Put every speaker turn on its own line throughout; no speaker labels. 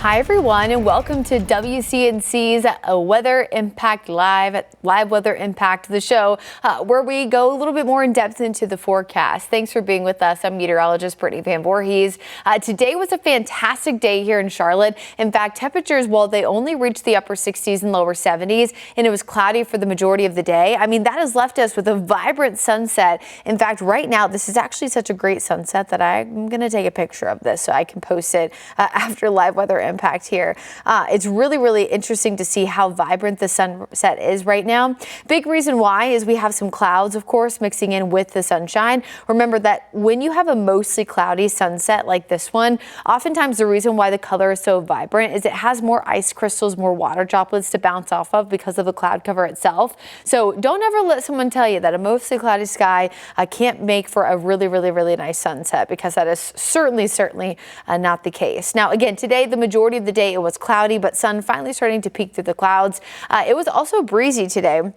Hi everyone, and welcome to WCNC's Weather Impact Live Weather Impact, the show where we go a little bit more in depth into the forecast. Thanks for being with us. I'm meteorologist Brittany Van Voorhees. Today was a fantastic day here in Charlotte. In fact, temperatures, while they only reached the upper 60s and lower 70s, and it was cloudy for the majority of the day, I mean, that has left us with a vibrant sunset. In fact, right now, this is actually such a great sunset that I'm going to take a picture of this so I can post it after live weather impact here. It's really interesting to see how vibrant the sunset is right now. Big reason why is we have some clouds, of course, mixing in with the sunshine. Remember that when you have a mostly cloudy sunset like this one, oftentimes the reason why the color is so vibrant is it has more ice crystals, more water droplets to bounce off of because of the cloud cover itself. So don't ever let someone tell you that a mostly cloudy sky can't make for a really nice sunset, because that is certainly not the case. Now, again, today, the majority of the day it was cloudy, but sun finally starting to peek through the clouds. It was also breezy today.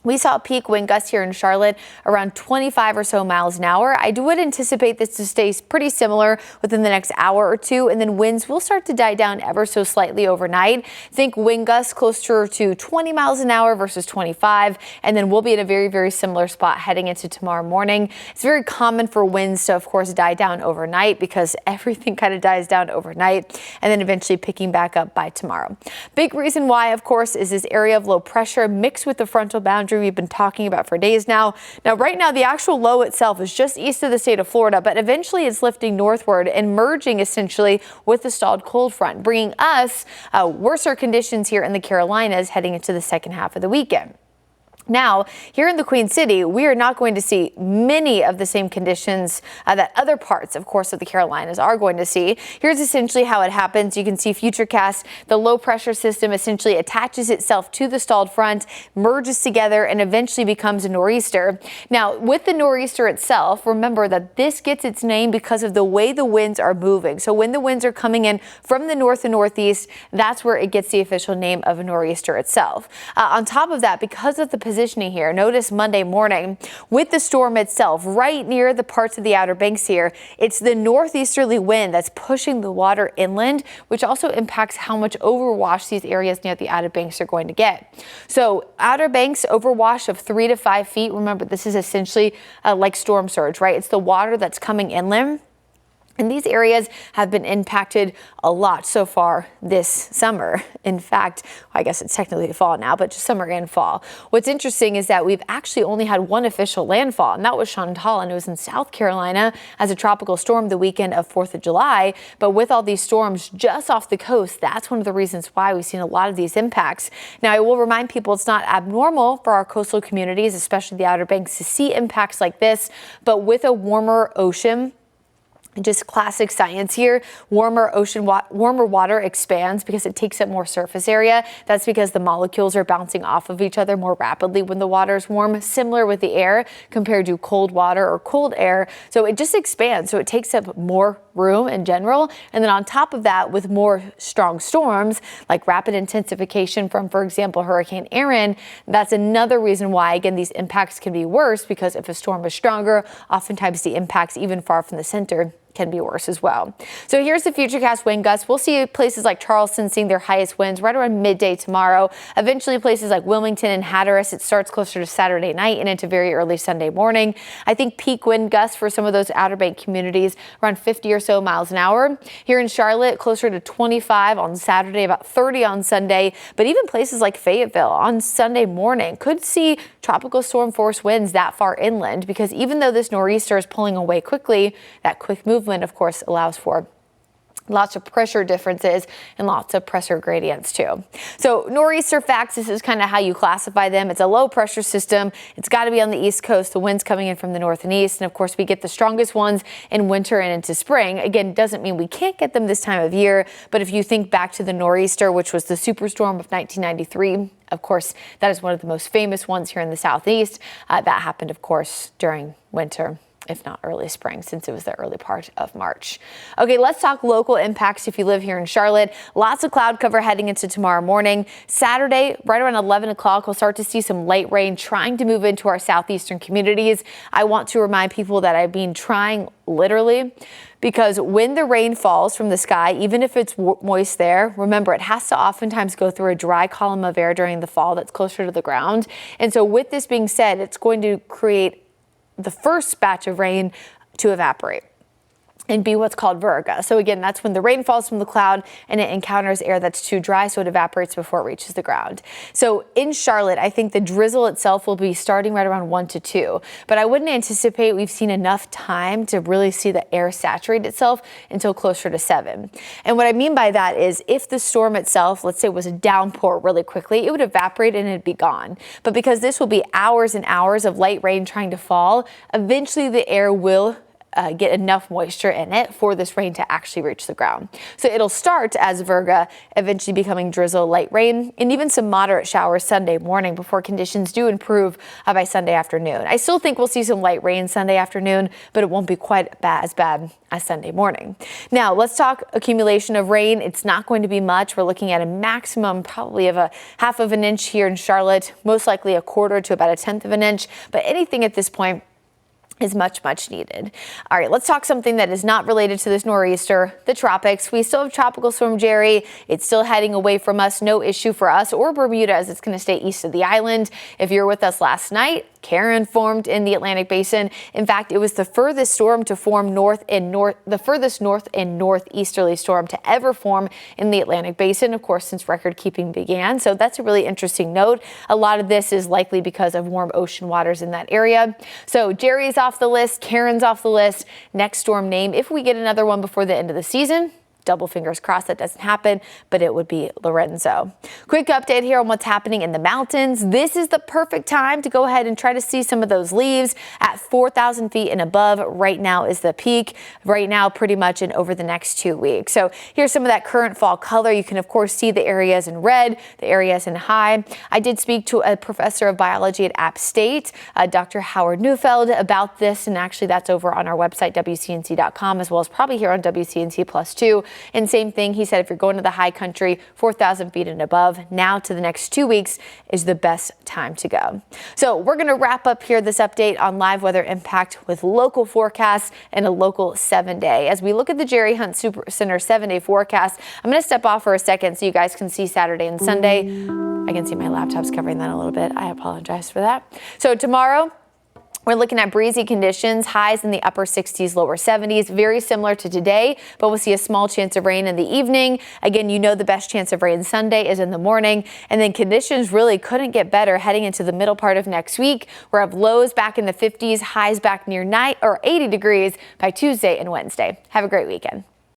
We saw peak wind gusts here in Charlotte around 25 or so miles an hour. I would anticipate this to stay pretty similar within the next hour or two, and then winds will start to die down ever so slightly overnight. Think wind gusts closer to 20 miles an hour versus 25, and then we'll be in a very similar spot heading into tomorrow morning. It's very common for winds to, of course, die down overnight because everything kind of dies down overnight and then eventually picking back up by tomorrow. Big reason why, of course, is this area of low pressure mixed with the frontal boundary we've been talking about for days now. Now, right now, the actual low itself is just east of the state of Florida, but eventually it's lifting northward and merging essentially with the stalled cold front, bringing us worser conditions here in the Carolinas heading into the second half of the weekend. Now, here in the Queen City, we are not going to see many of the same conditions that other parts, of course, of the Carolinas are going to see. Here's essentially how it happens. You can see Futurecast. The low pressure system essentially attaches itself to the stalled front, merges together, and eventually becomes a nor'easter. Now, with the nor'easter itself, remember that this gets its name because of the way the winds are moving. So when the winds are coming in from the north and northeast, that's where it gets the official name of a nor'easter itself. On top of that, because of the positioning here, notice Monday morning with the storm itself right near the parts of the Outer Banks here, it's the northeasterly wind that's pushing the water inland, which also impacts how much overwash these areas near the Outer Banks are going to get. So Outer Banks overwash of 3 to 5 feet. Remember, this is essentially like storm surge, right? It's the water that's coming inland. And these areas have been impacted a lot so far this summer. In fact, I guess it's technically fall now, but just summer and fall. What's interesting is that we've actually only had one official landfall, and that was Chantal, and it was in South Carolina as a tropical storm the weekend of 4th of July. But with all these storms just off the coast, that's one of the reasons why we've seen a lot of these impacts. Now, I will remind people it's not abnormal for our coastal communities, especially the Outer Banks, to see impacts like this, but with a warmer ocean, just classic science here. Warmer water expands because it takes up more surface area. That's because the molecules are bouncing off of each other more rapidly when the water is warm, similar with the air compared to cold water or cold air. So it just expands. So it takes up more room in general. And then on top of that, with more strong storms like rapid intensification from, for example, Hurricane Erin, that's another reason why, again, these impacts can be worse, because if a storm is stronger, oftentimes the impacts even far from the center can be worse as well. So here's the Futurecast wind gusts. We'll see places like Charleston seeing their highest winds right around midday tomorrow. Eventually places like Wilmington and Hatteras, it starts closer to Saturday night and into very early Sunday morning. I think peak wind gusts for some of those Outer Bank communities around 50 or so miles an hour. Here in Charlotte, closer to 25 on Saturday, about 30 on Sunday. But even places like Fayetteville on Sunday morning could see tropical storm force winds that far inland, because even though this nor'easter is pulling away quickly, that quick movement, of course, allows for lots of pressure differences and lots of pressure gradients too. So nor'easter facts, this is kind of how you classify them. It's a low pressure system. It's got to be on the east coast. The winds coming in from the north and east. And of course, we get the strongest ones in winter and into spring. Again, doesn't mean we can't get them this time of year. But if you think back to the nor'easter, which was the superstorm of 1993, of course, that is one of the most famous ones here in the southeast. That happened, of course, during winter. if not early spring, since it was the early part of March. Okay, let's talk local impacts if you live here in Charlotte. Lots of cloud cover heading into tomorrow morning. Saturday, right around 11 o'clock, we'll start to see some light rain trying to move into our southeastern communities. I want to remind people that I've been trying literally, because when the rain falls from the sky, even if it's moist there, remember it has to oftentimes go through a dry column of air during the fall that's closer to the ground. And so with this being said, it's going to create the first batch of rain to evaporate and be what's called virga. So again, that's when the rain falls from the cloud and it encounters air that's too dry, so it evaporates before it reaches the ground. So in Charlotte, I think the drizzle itself will be starting right around 1 to 2, but I wouldn't anticipate we've seen enough time to really see the air saturate itself until closer to 7. And what I mean by that is if the storm itself, let's say it was a downpour really quickly, it would evaporate and it'd be gone. But because this will be hours and hours of light rain trying to fall, eventually the air will get enough moisture in it for this rain to actually reach the ground. So it'll start as virga, eventually becoming drizzle, light rain, and even some moderate showers Sunday morning before conditions do improve by Sunday afternoon. I still think we'll see some light rain Sunday afternoon, but it won't be quite as bad as Sunday morning. Now let's talk accumulation of rain. It's not going to be much. We're looking at a maximum probably of a 1/2 of an inch here in Charlotte, most likely a 1/4 to about 1/10 of an inch, but anything at this point is much needed. All right, let's talk something that is not related to this nor'easter, the tropics. We still have Tropical Storm Jerry. It's still heading away from us. No issue for us or Bermuda, as it's going to stay east of the island. If you were with us last night, Karen formed in the Atlantic Basin. In fact, it was the furthest storm to form the furthest north and northeasterly storm to ever form in the Atlantic Basin, of course, since record keeping began. So that's a really interesting note. A lot of this is likely because of warm ocean waters in that area. So Jerry's off the list, Karen's off the list. Next storm name, if we get another one before the end of the season, double fingers crossed that doesn't happen, but it would be Lorenzo. Quick update here on what's happening in the mountains. This is the perfect time to go ahead and try to see some of those leaves at 4,000 feet and above. Right now is the peak. Right now, pretty much in over the next 2 weeks. So here's some of that current fall color. You can, of course, see the areas in red, the areas in high. I did speak to a professor of biology at App State, Dr. Howard Neufeld, about this, and actually that's over on our website, WCNC.com, as well as probably here on WCNC Plus 2. And same thing, he said, if you're going to the high country, 4,000 feet and above, now to the next 2 weeks is the best time to go. So we're going to wrap up here this update on live weather impact with local forecasts and a local 7-day. As we look at the Jerry Hunt Super Center 7-day forecast, I'm going to step off for a second so you guys can see Saturday and Sunday. I can see my laptop's covering that a little bit. I apologize for that. So tomorrow, we're looking at breezy conditions, highs in the upper 60s, lower 70s, very similar to today, but we'll see a small chance of rain in the evening. Again, you know the best chance of rain Sunday is in the morning, and then conditions really couldn't get better heading into the middle part of next week. We'll have lows back in the 50s, highs back near 80 degrees by Tuesday and Wednesday. Have a great weekend.